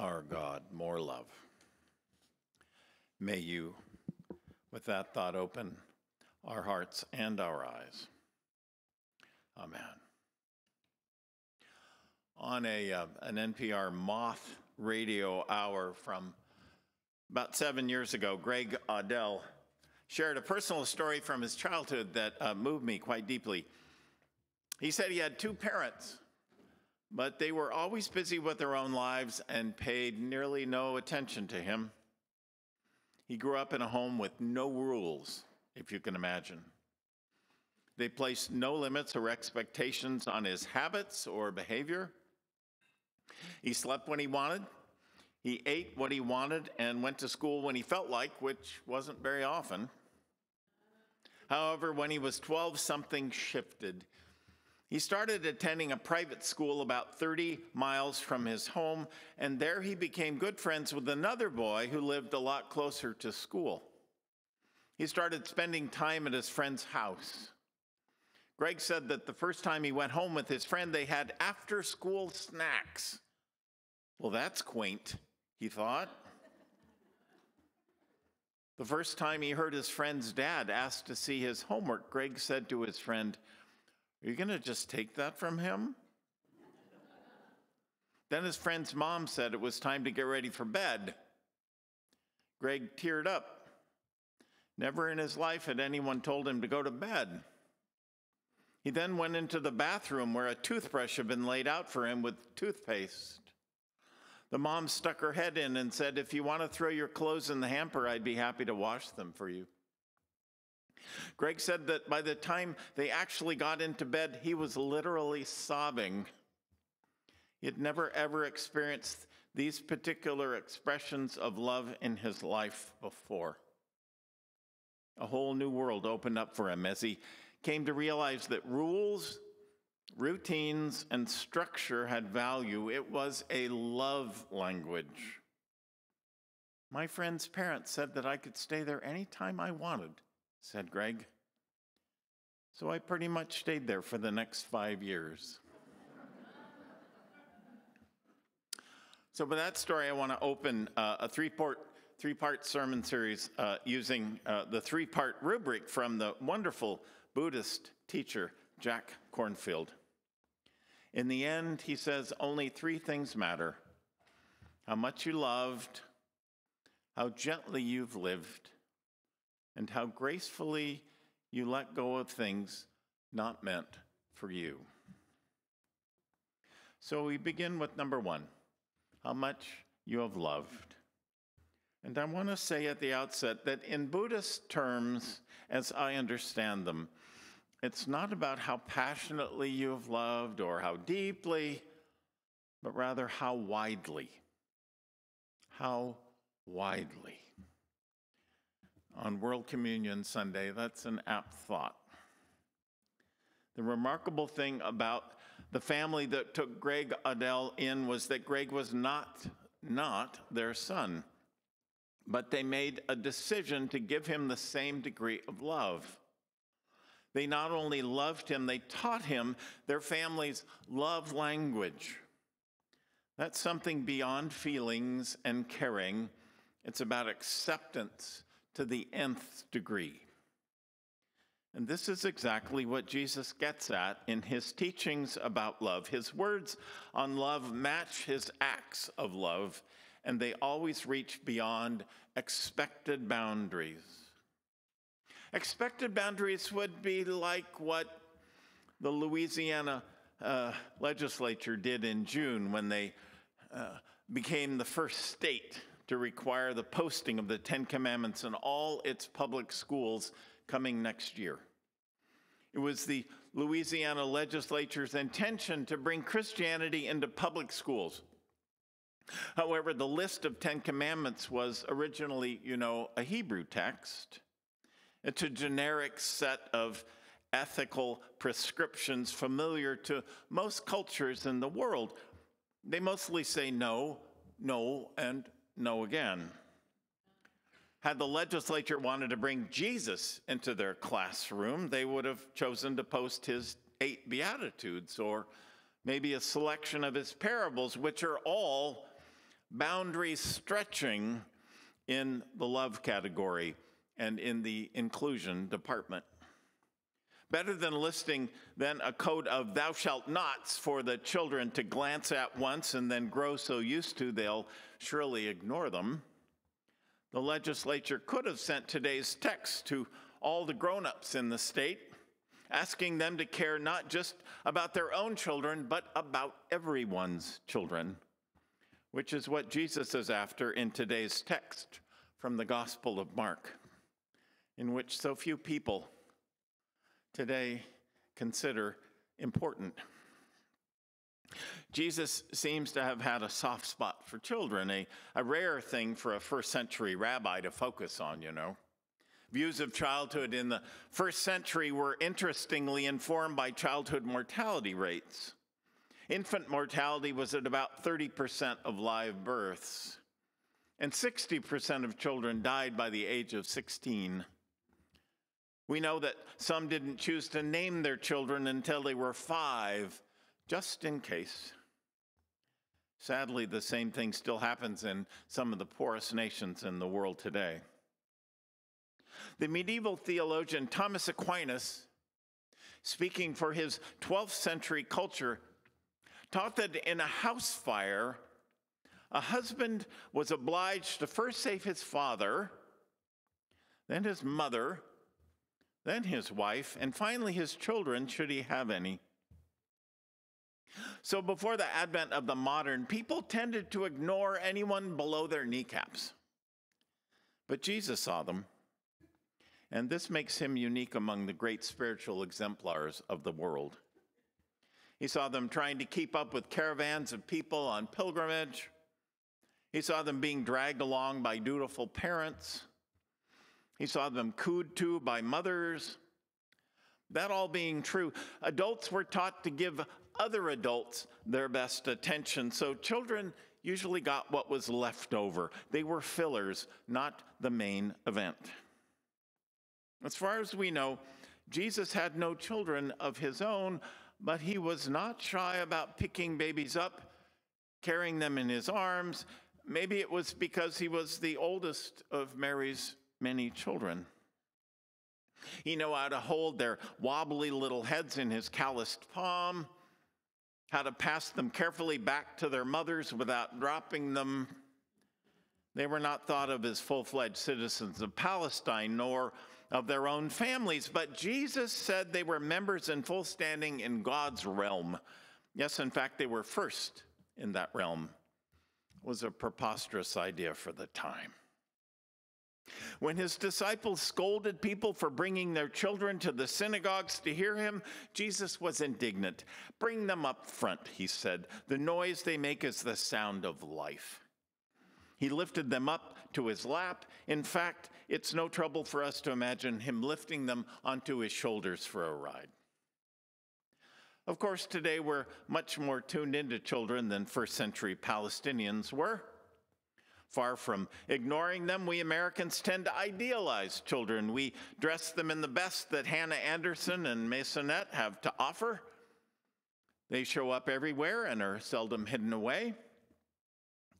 our God, more love. May you, with that thought, open our hearts and our eyes. Amen. On an NPR Moth radio hour from about 7 years ago, Greg Odell shared a personal story from his childhood that moved me quite deeply. He said he had two parents, but they were always busy with their own lives and paid nearly no attention to him. He grew up in a home with no rules, if you can imagine. They placed no limits or expectations on his habits or behavior. He slept when he wanted. He ate what he wanted and went to school when he felt like, which wasn't very often. However, when he was 12, something shifted. He started attending a private school about 30 miles from his home, and there he became good friends with another boy who lived a lot closer to school. He started spending time at his friend's house. Greg said that the first time he went home with his friend, they had after-school snacks. Well, that's quaint, he thought. The first time he heard his friend's dad ask to see his homework, Greg said to his friend, "Are you going to just take that from him?" Then his friend's mom said it was time to get ready for bed. Greg teared up. Never in his life had anyone told him to go to bed. He then went into the bathroom where a toothbrush had been laid out for him with toothpaste. The mom stuck her head in and said, "If you want to throw your clothes in the hamper, I'd be happy to wash them for you." Greg said that by the time they actually got into bed, he was literally sobbing. He had never, ever experienced these particular expressions of love in his life before. A whole new world opened up for him as he came to realize that rules, routines, and structure had value. It was a love language. My friend's parents said that I could stay there anytime I wanted, said Greg. So I pretty much stayed there for the next 5 years. So with that story, I want to open a three-part sermon series using the three-part rubric from the wonderful Buddhist teacher, Jack Kornfield. In the end, he says, only three things matter: how much you loved, how gently you've lived, and how gracefully you let go of things not meant for you. So we begin with number one, how much you have loved. And I want to say at the outset that in Buddhist terms, as I understand them, it's not about how passionately you have loved or how deeply, but rather how widely. How widely. On World Communion Sunday, that's an apt thought. The remarkable thing about the family that took Greg Odell in was that Greg was not their son, but they made a decision to give him the same degree of love. They not only loved him, they taught him their family's love language. That's something beyond feelings and caring. It's about acceptance to the nth degree. And this is exactly what Jesus gets at in his teachings about love. His words on love match his acts of love, and they always reach beyond expected boundaries. Expected boundaries would be like what the Louisiana legislature did in June when they became the first state to require the posting of the Ten Commandments in all its public schools coming next year. It was the Louisiana legislature's intention to bring Christianity into public schools. However, the list of 10 commandments was originally, a Hebrew text. It's a generic set of ethical prescriptions familiar to most cultures in the world. They mostly say no, no, and no again. Had the legislature wanted to bring Jesus into their classroom, they would have chosen to post his 8 Beatitudes or maybe a selection of his parables, which are all boundaries stretching in the love category and in the inclusion department. Better than listing then a code of thou shalt nots for the children to glance at once and then grow so used to they'll surely ignore them, the legislature could have sent today's text to all the grown-ups in the state, asking them to care not just about their own children, but about everyone's children, which is what Jesus is after in today's text from the Gospel of Mark, in which so few people today consider important. Jesus seems to have had a soft spot for children, a rare thing for a first century rabbi to focus on, you know. Views of childhood in the first century were interestingly informed by childhood mortality rates. Infant mortality was at about 30% of live births, and 60% of children died by the age of 16. We know that some didn't choose to name their children until they were 5, just in case. Sadly, the same thing still happens in some of the poorest nations in the world today. The medieval theologian Thomas Aquinas, speaking for his 12th century culture, taught that in a house fire, a husband was obliged to first save his father, then his mother, then his wife, and finally his children, should he have any. So before the advent of the modern, people tended to ignore anyone below their kneecaps. But Jesus saw them, and this makes him unique among the great spiritual exemplars of the world. He saw them trying to keep up with caravans of people on pilgrimage. He saw them being dragged along by dutiful parents. He saw them cooed to by mothers. That all being true, adults were taught to give other adults their best attention, so children usually got what was left over. They were fillers, not the main event. As far as we know, Jesus had no children of his own, but he was not shy about picking babies up, carrying them in his arms. Maybe it was because he was the oldest of Mary's many children. He knew how to hold their wobbly little heads in his calloused palm, how to pass them carefully back to their mothers without dropping them. They were not thought of as full-fledged citizens of Palestine, nor of their own families, but Jesus said they were members in full standing in God's realm. Yes, in fact, they were first in that realm. It was a preposterous idea for the time. When his disciples scolded people for bringing their children to the synagogues to hear him, Jesus was indignant. "Bring them up front," he said. "The noise they make is the sound of life." He lifted them up to his lap. In fact, it's no trouble for us to imagine him lifting them onto his shoulders for a ride. Of course, today we're much more tuned into children than first century Palestinians were. Far from ignoring them, we Americans tend to idealize children. We dress them in the best that Hannah Anderson and Masonette have to offer. They show up everywhere and are seldom hidden away.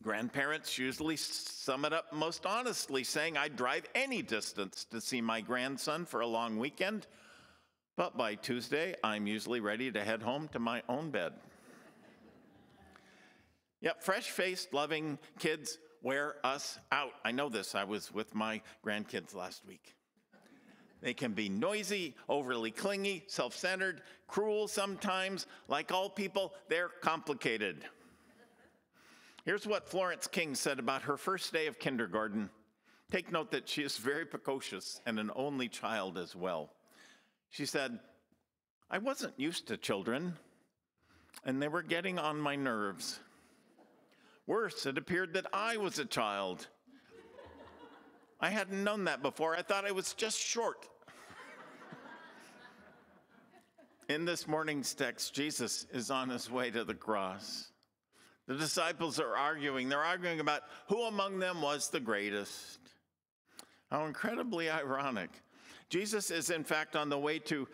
Grandparents usually sum it up most honestly, saying, "I'd drive any distance to see my grandson for a long weekend, but by Tuesday, I'm usually ready to head home to my own bed." Yep, fresh-faced, loving kids wear us out. I know this. I was with my grandkids last week. They can be noisy, overly clingy, self-centered, cruel sometimes. Like all people, they're complicated. Here's what Florence King said about her first day of kindergarten. Take note that she is very precocious and an only child as well. She said, "I wasn't used to children, and they were getting on my nerves. Worse, it appeared that I was a child. I hadn't known that before. I thought I was just short." In this morning's text, Jesus is on his way to the cross. The disciples are arguing. They're arguing about who among them was the greatest. How incredibly ironic. Jesus is, in fact, on the way to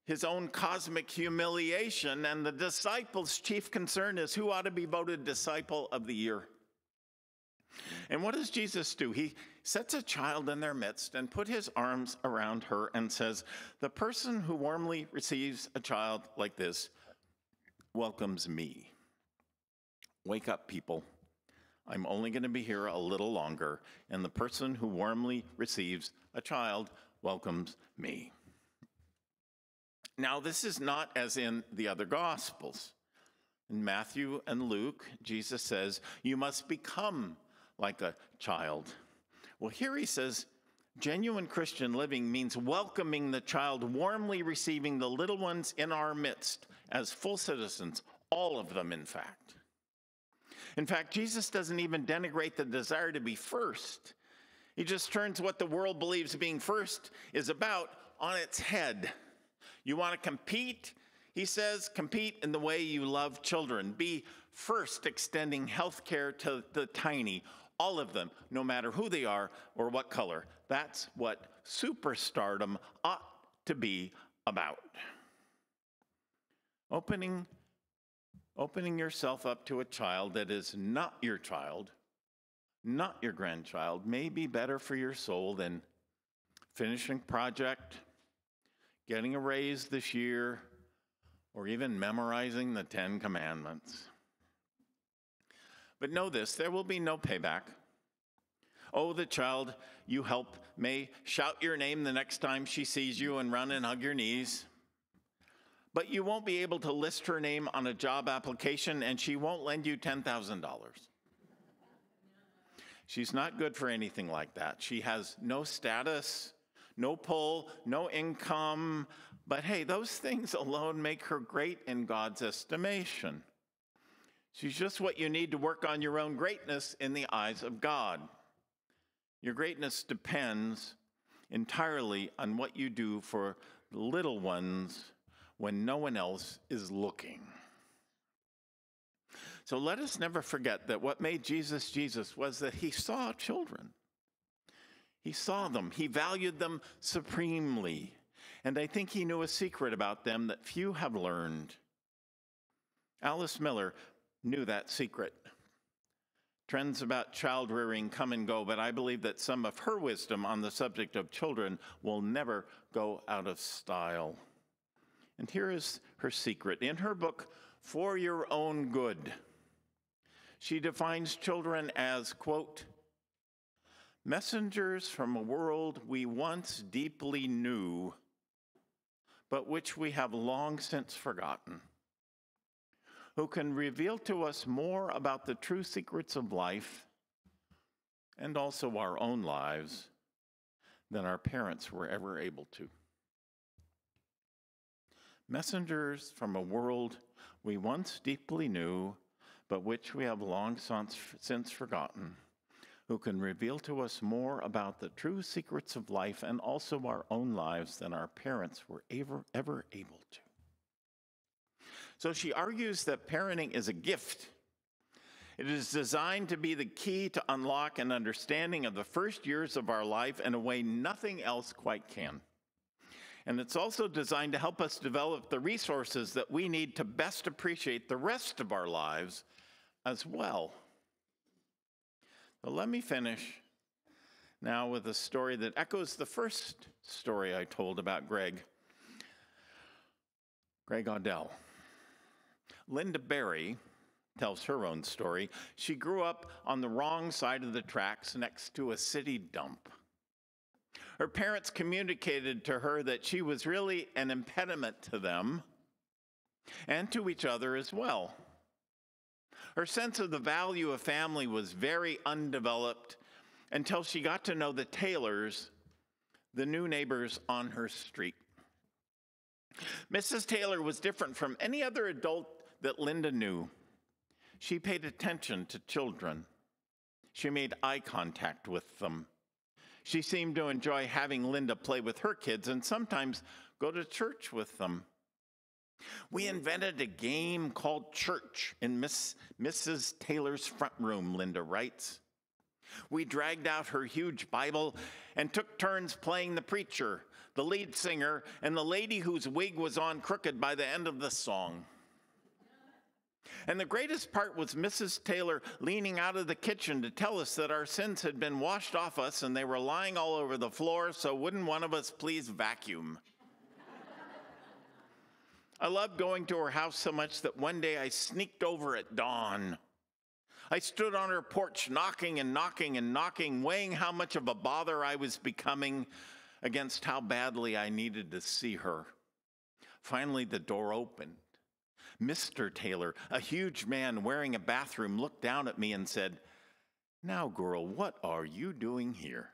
his own cosmic humiliation, and the disciples' chief concern is who ought to be voted disciple of the year. And what does Jesus do? He sets a child in their midst and put his arms around her and says, the person who warmly receives a child like this welcomes me. Wake up, people. I'm only going to be here a little longer, and the person who warmly receives a child welcomes me. Now, this is not as in the other Gospels. In Matthew and Luke, Jesus says, you must become like a child. Well, here he says, genuine Christian living means welcoming the child, warmly receiving the little ones in our midst as full citizens, all of them, in fact. In fact, Jesus doesn't even denigrate the desire to be first. He just turns what the world believes being first is about on its head. You want to compete? He says, compete in the way you love children. Be first extending health care to the tiny, all of them, no matter who they are or what color. That's what superstardom ought to be about. Opening yourself up to a child that is not your child, not your grandchild, may be better for your soul than finishing a project, getting a raise this year, or even memorizing the 10 Commandments. But know this, there will be no payback. Oh, the child you help may shout your name the next time she sees you and run and hug your knees. But you won't be able to list her name on a job application, and she won't lend you $10,000. She's not good for anything like that. She has no status, no pull, no income. But hey, those things alone make her great in God's estimation. She's just what you need to work on your own greatness in the eyes of God. Your greatness depends entirely on what you do for the little ones when no one else is looking. So let us never forget that what made Jesus Jesus was that he saw children. He saw them. He valued them supremely. And I think he knew a secret about them that few have learned. Alice Miller knew that secret. Trends about child rearing come and go, but I believe that some of her wisdom on the subject of children will never go out of style. And here is her secret. In her book, For Your Own Good, she defines children as, quote, messengers from a world we once deeply knew, but which we have long since forgotten, who can reveal to us more about the true secrets of life and also our own lives than our parents were ever able to. Messengers from a world we once deeply knew, but which we have long since forgotten, who can reveal to us more about the true secrets of life and also our own lives than our parents were ever able to. So she argues that parenting is a gift. It is designed to be the key to unlock an understanding of the first years of our life in a way nothing else quite can. And it's also designed to help us develop the resources that we need to best appreciate the rest of our lives as well. So let me finish now with a story that echoes the first story I told about Greg Odell. Linda Berry tells her own story. She grew up on the wrong side of the tracks next to a city dump. Her parents communicated to her that she was really an impediment to them and to each other as well. Her sense of the value of family was very undeveloped until she got to know the Taylors, the new neighbors on her street. Mrs. Taylor was different from any other adult that Linda knew. She paid attention to children. She made eye contact with them. She seemed to enjoy having Linda play with her kids and sometimes go to church with them. We invented a game called church in Mrs. Taylor's front room, Linda writes. We dragged out her huge Bible and took turns playing the preacher, the lead singer, and the lady whose wig was on crooked by the end of the song. And the greatest part was Mrs. Taylor leaning out of the kitchen to tell us that our sins had been washed off us and they were lying all over the floor, so wouldn't one of us please vacuum? I loved going to her house so much that one day I sneaked over at dawn. I stood on her porch knocking and knocking and knocking, weighing how much of a bother I was becoming against how badly I needed to see her. Finally, the door opened. Mr. Taylor, a huge man wearing a bathroom, looked down at me and said, "Now, girl, what are you doing here?"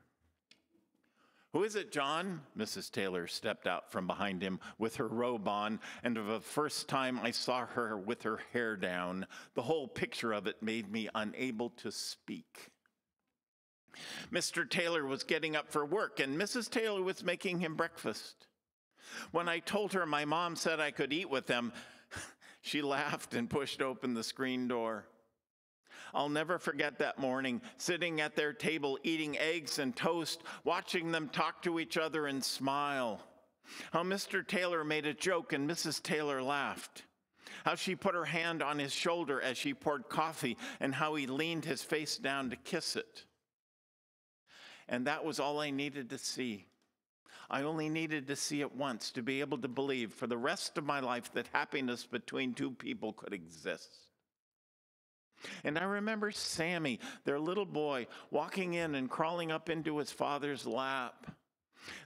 "Who is it, John?" Mrs. Taylor stepped out from behind him with her robe on, and for the first time I saw her with her hair down. The whole picture of it made me unable to speak. Mr. Taylor was getting up for work, and Mrs. Taylor was making him breakfast. When I told her my mom said I could eat with them, she laughed and pushed open the screen door. I'll never forget that morning, sitting at their table, eating eggs and toast, watching them talk to each other and smile. How Mr. Taylor made a joke and Mrs. Taylor laughed. How she put her hand on his shoulder as she poured coffee, and how he leaned his face down to kiss it. And that was all I needed to see. I only needed to see it once to be able to believe for the rest of my life that happiness between two people could exist. And I remember Sammy, their little boy, walking in and crawling up into his father's lap,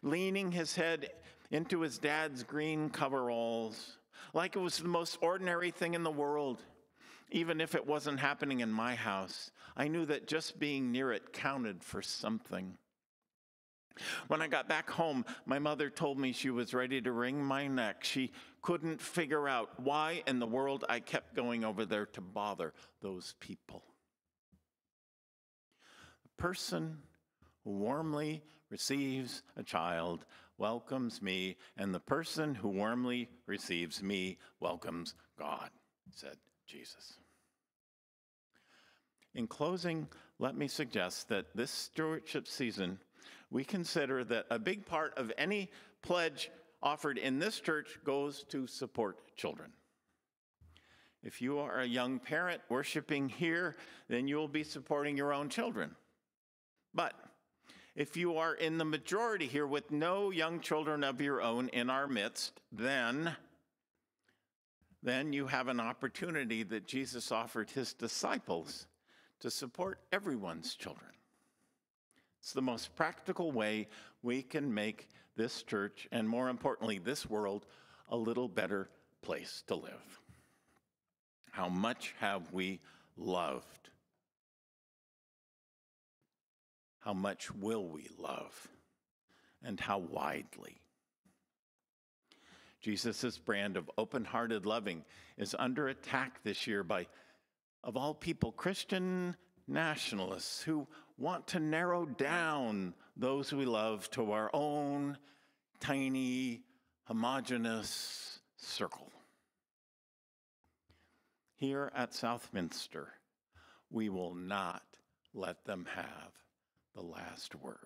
leaning his head into his dad's green coveralls, like it was the most ordinary thing in the world. Even if it wasn't happening in my house, I knew that just being near it counted for something. When I got back home, my mother told me she was ready to wring my neck. She couldn't figure out why in the world I kept going over there to bother those people. The person who warmly receives a child welcomes me, and the person who warmly receives me welcomes God, said Jesus. In closing, let me suggest that this stewardship season, we consider that a big part of any pledge offered in this church goes to support children. If you are a young parent worshiping here, then you will be supporting your own children. But if you are in the majority here with no young children of your own in our midst, then you have an opportunity that Jesus offered his disciples to support everyone's children. It's the most practical way we can make this church, and more importantly, this world, a little better place to live. How much have we loved? How much will we love? And how widely? Jesus' brand of open-hearted loving is under attack this year by, of all people, Christian nationalists who want to narrow down those we love to our own tiny, homogeneous circle. Here at Southminster, we will not let them have the last word.